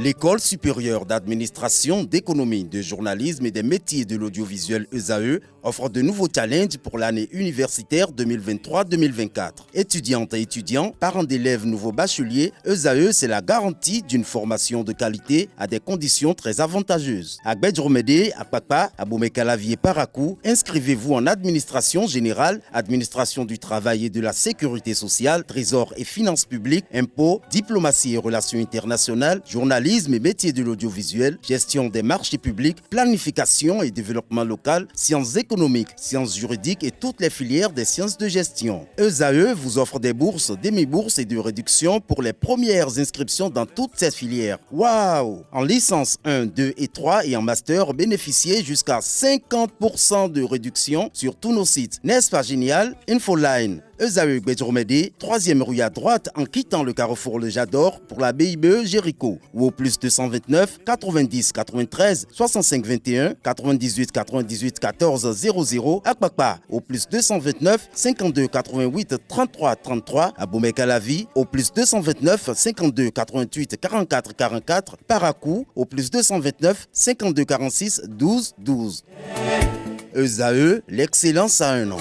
L'École supérieure d'administration, d'économie, de journalisme et des métiers de l'audiovisuel ESAE offre de nouveaux challenges pour l'année universitaire 2023-2024. Étudiantes et étudiants, parents d'élèves nouveaux bacheliers, ESAE, c'est la garantie d'une formation de qualité à des conditions très avantageuses. À Gbedjromede, à Papa, à Boumekalavi et Parakou, inscrivez-vous en administration générale, administration du travail et de la sécurité sociale, trésor et finances publiques, impôts, diplomatie et relations internationales, journalisme et métiers de l'audiovisuel, gestion des marchés publics, planification et développement local, sciences économiques, sciences juridiques et toutes les filières des sciences de gestion. ESAE vous offre des bourses, demi-bourses et de réductions pour les premières inscriptions dans toutes ces filières. Waouh! En licence 1, 2 et 3 et en master, bénéficiez jusqu'à 50% de réduction sur tous nos sites. N'est-ce pas génial? Infoline. ESAE Gbedjromede, 3e rue à droite en quittant le carrefour Le Jador pour la BIBE Jéricho ou au plus 229 90 93 65 21 98 98 14 00 à Kpakpa au plus 229 52 88 33 33 à Boumekalavi au plus 229 52 88 44 44 Parakou au plus 229 52 46 12 12. ESAE, l'excellence à un an.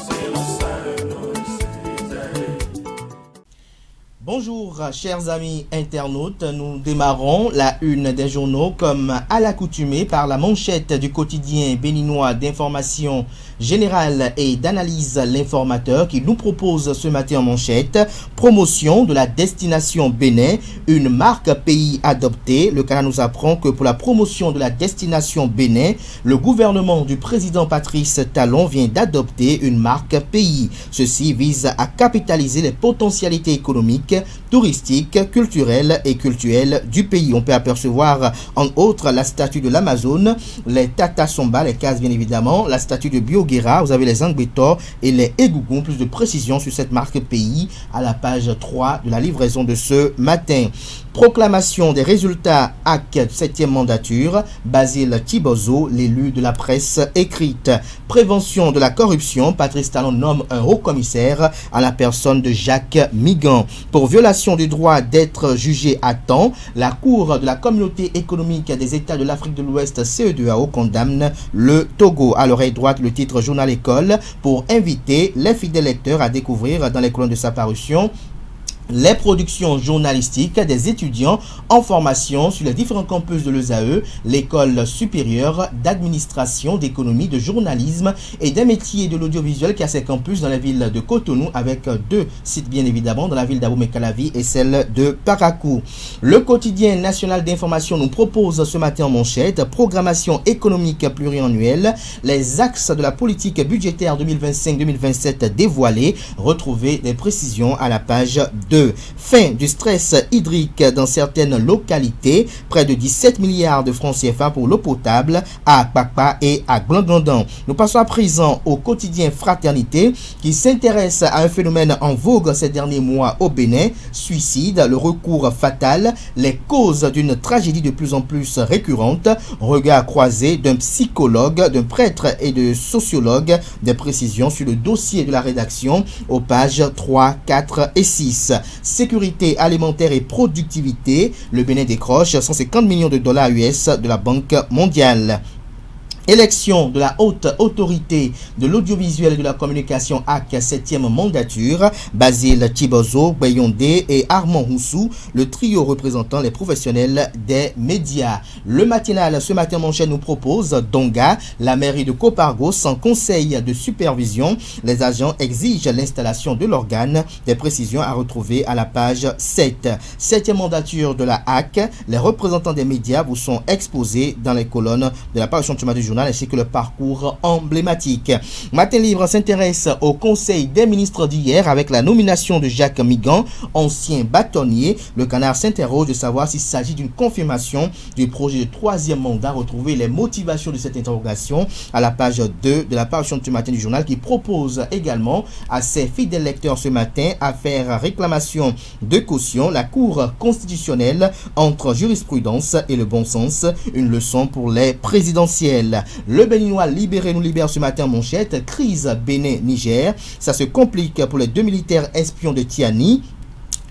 Bonjour chers amis internautes, nous démarrons la une des journaux comme à l'accoutumée par la manchette du quotidien béninois d'information générale et d'analyse L'Informateur qui nous propose ce matin en manchette promotion de la destination Bénin, une marque pays adoptée. Le Canada nous apprend que pour la promotion de la destination Bénin, le gouvernement du président Patrice Talon vient d'adopter une marque pays. Ceci vise à capitaliser les potentialités économiques, touristique, culturelle et cultuelle du pays. On peut apercevoir en autres la statue de l'Amazone, les Tata Somba, les cases bien évidemment, la statue de Bioguera, vous avez les Angbetor et les Egougons. Plus de précisions sur cette marque pays à la page 3 de la livraison de ce matin. Proclamation des résultats AC 7e mandature, Basile Thibozo, l'élu de la presse écrite. Prévention de la corruption, Patrice Talon nomme un haut commissaire à la personne de Jacques Migan. Pour violation du droit d'être jugé à temps, la Cour de la Communauté économique des États de l'Afrique de l'Ouest CEDEAO condamne le Togo. À l'oreille droite, le titre Journal École pour inviter les fidèles lecteurs à découvrir dans les colonnes de sa parution les productions journalistiques des étudiants en formation sur les différents campus de l'ESAE, l'école supérieure d'administration, d'économie, de journalisme et des métiers de l'audiovisuel qui a ses campus dans la ville de Cotonou avec 2 sites bien évidemment dans la ville d'Abomey-Calavi et celle de Parakou. Le quotidien national d'information nous propose ce matin en manchette programmation économique pluriannuelle, les axes de la politique budgétaire 2025-2027 dévoilés, retrouvez des précisions à la page 2. Fin du stress hydrique dans certaines localités, près de 17 milliards de francs CFA pour l'eau potable à Kpakpa et à Glandandan. Nous passons à présent au quotidien Fraternité qui s'intéresse à un phénomène en vogue ces derniers mois au Bénin, suicide, le recours fatal, les causes d'une tragédie de plus en plus récurrente, regard croisé d'un psychologue, d'un prêtre et de sociologue, des précisions sur le dossier de la rédaction aux pages 3, 4 et 6. Sécurité alimentaire et productivité, le Bénin décroche 150 millions de dollars US de la Banque mondiale. Élection de la haute autorité de l'audiovisuel et de la communication AC 7e mandature, Basile Thibozo, Bayonde et Armand Roussou, le trio représentant les professionnels des médias. Le matinal ce matin manchette nous propose Donga, la mairie de Copargo sans conseil de supervision. Les agents exigent l'installation de l'organe. Des précisions à retrouver à la page 7. 7e mandature de la AC, les représentants des médias vous sont exposés dans les colonnes de la parution du journal ainsi que le parcours emblématique. Matin Libre s'intéresse au conseil des ministres d'hier avec la nomination de Jacques Migan, ancien bâtonnier. Le Canard s'interroge de savoir s'il s'agit d'une confirmation du projet de 3e mandat. Retrouvez les motivations de cette interrogation à la page 2 de la parution du matin du journal qui propose également à ses fidèles lecteurs ce matin à faire réclamation de caution. La Cour constitutionnelle entre jurisprudence et le bon sens, une leçon pour les présidentielles. Le Béninois libéré nous libère ce matin en manchette. Crise Bénin-Niger. Ça se complique pour les 2 militaires espions de Tiani.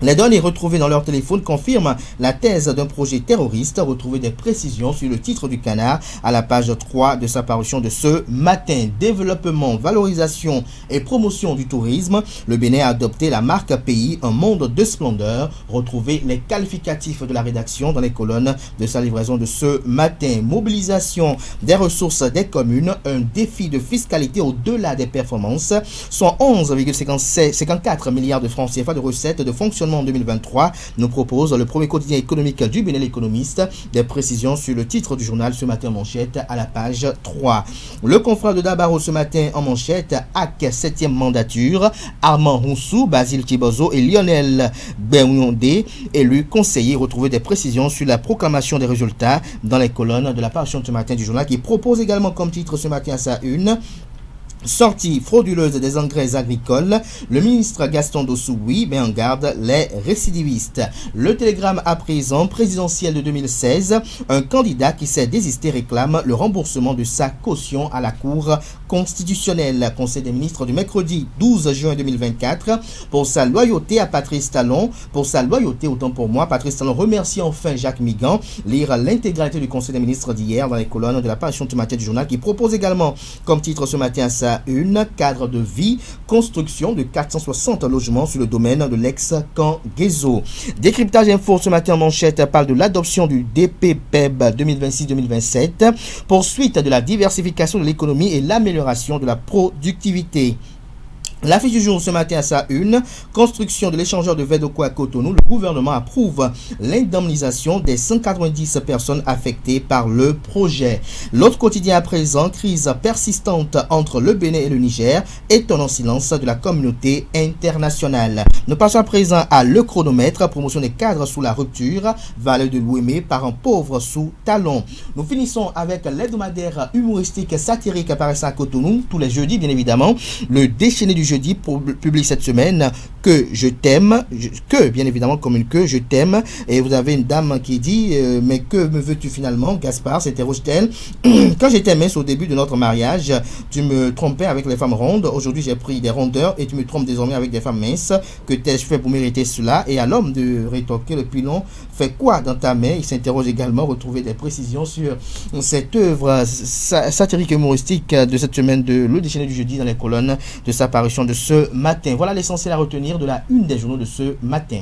Les données retrouvées dans leur téléphone confirment la thèse d'un projet terroriste. Retrouvez des précisions sur le titre du Canard à la page 3 de sa parution de ce matin. Développement, valorisation et promotion du tourisme. Le Bénin a adopté la marque pays, un monde de splendeur. Retrouvez les qualificatifs de la rédaction dans les colonnes de sa livraison de ce matin. Mobilisation des ressources des communes, un défi de fiscalité au-delà des performances. Sont 11,54 milliards de francs CFA de recettes de fonctionnement en 2023, nous propose le premier quotidien économique du Bénin, l'Économiste. Des précisions sur le titre du journal ce matin en manchette à la page 3. Le confrère de Dabaro ce matin en manchette, AC 7e mandature, Armand Roussou, Basile Tibozo et Lionel Benyondé, élus conseillers. Retrouvez des précisions sur la proclamation des résultats dans les colonnes de la parution de ce matin du journal, qui propose également comme titre ce matin à sa une: sortie frauduleuse des engrais agricoles. Le ministre Gaston Dossoui met en garde les récidivistes. Le télégramme à présent, présidentiel de 2016. Un candidat qui s'est désisté réclame le remboursement de sa caution à la Cour constitutionnelle. Conseil des ministres du mercredi 12 juin 2024. Pour sa loyauté à Patrice Talon, autant pour moi, Patrice Talon remercie enfin Jacques Migan. Lire l'intégralité du Conseil des ministres d'hier dans les colonnes de la parution ce matin du journal, qui propose également comme titre ce matin ça une: cadre de vie, construction de 460 logements sur le domaine de l'ex-camp Guézo. Décryptage info ce matin en manchette parle de l'adoption du DPPEB 2026-2027, poursuite de la diversification de l'économie et l'amélioration de la productivité. L'affiche du jour ce matin à sa une: construction de l'échangeur de Vedoko à Cotonou. Le gouvernement approuve l'indemnisation des 190 personnes affectées par le projet. L'autre quotidien à présent: crise persistante entre le Bénin et le Niger, étonnant silence de la communauté internationale. Nous passons à présent à le chronomètre, promotion des cadres sous la rupture, Vallée de l'Ouémé, parents pauvres sous talon. Nous finissons avec l'hebdomadaire humoristique satirique apparaissant à Cotonou tous les jeudis, bien évidemment. Le déchaîné du jeudi publie cette semaine que je t'aime, que bien évidemment comme une que je t'aime, et vous avez une dame qui dit mais que me veux-tu finalement, Gaspard, s'interroge-t-elle. Quand je t'aimais au début de notre mariage, tu me trompais avec les femmes rondes. Aujourd'hui j'ai pris des rondeurs et tu me trompes désormais avec des femmes minces. Que t'ai-je fait pour mériter cela? Et à l'homme de rétorquer: le pilon fait quoi dans ta main? Il s'interroge également. Retrouver des précisions sur cette œuvre satirique et humoristique de cette semaine de Le Déchaîné du jeudi dans les colonnes de sa parution de ce matin. Voilà l'essentiel à retenir de la une des journaux de ce matin.